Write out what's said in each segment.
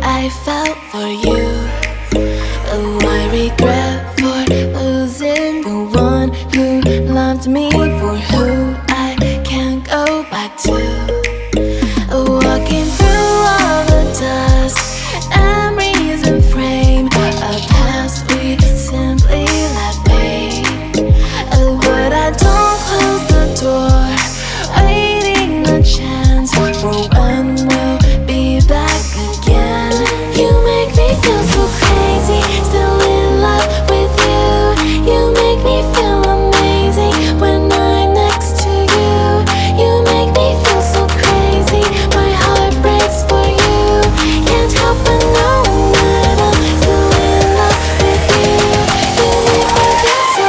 I felt for you. Oh, I regret for losing the one who loved me, for who I can't go back to. Walking through all the dust, memories and frame, a past we simply let fade. Oh, but I don't close the door, waiting a chance for when we'll be back again. You make me feel so crazy, still in love with you. You make me feel amazing when I'm next to you. You make me feel so crazy, my heart breaks for you. Can't help but knowing that I'm still in love with you. You make me feel so.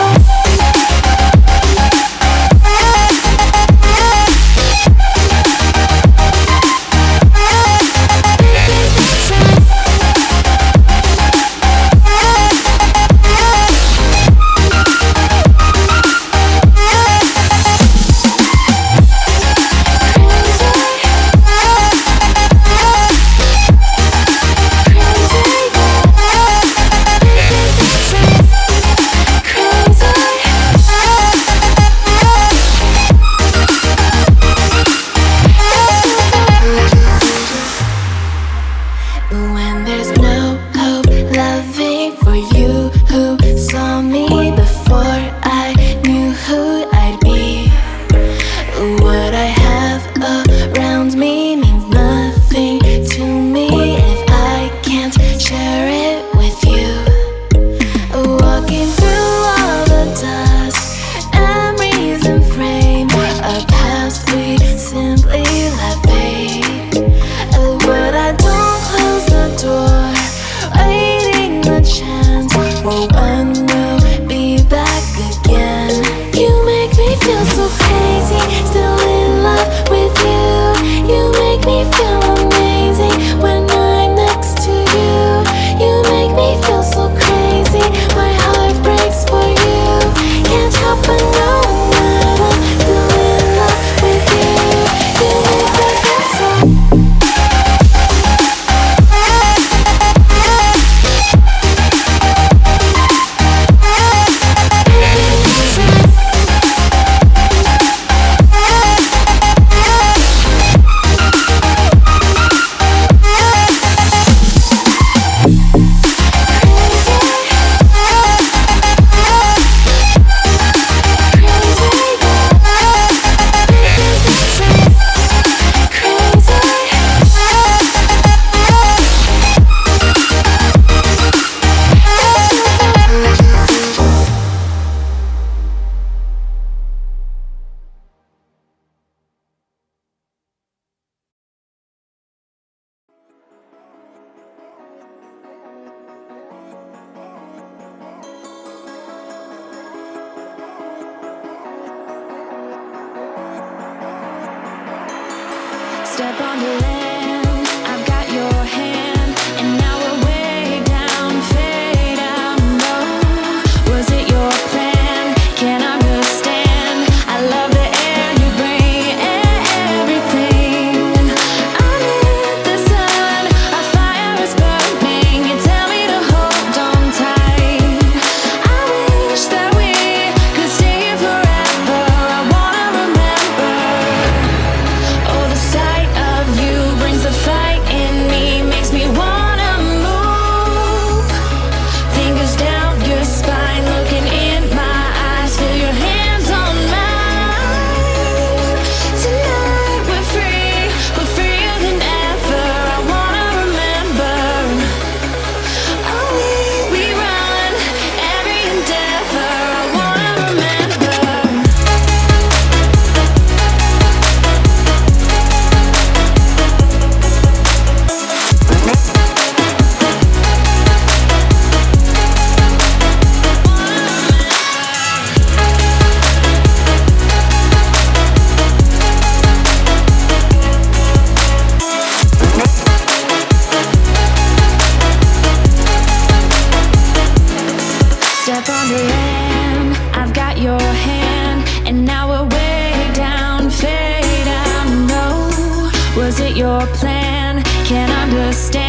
When there's no hope, loving for you who saw me before I knew who I'd be. What I have around me means nothing to me if I can't share it with you. Walking through all the dust, memories and frame, a past we simply let fade. But I don't close the door, waiting a chance for when we'll be back again. You make me feel so crazy, still in love with you. You make me feel amazing when I'm next to you. You make me feel so crazy, my heart breaks for you. Can't help but knowing that I'm still in love with you. You make me feel so. Step on the land, I've got your hand, and now we're way down, fade out low. Was it your plan? Can't understand. I love the air you bring, everything. Underneath the sun, our fire is burning. You tell me to hold on tight. I wish that we could stay here forever. I wanna remember. Oh, the sight of you brings the fight in me, makes me wanna move. Fingers down your spine, looking in my eyes, feel your hands on mine. Tonight we're free, we're freer than ever. I wanna remember. Oh, we run every endeavor. I wanna remember. Step on the land, I've got your hand, and now we're way down, fade out low. Was it your plan? Can't understand.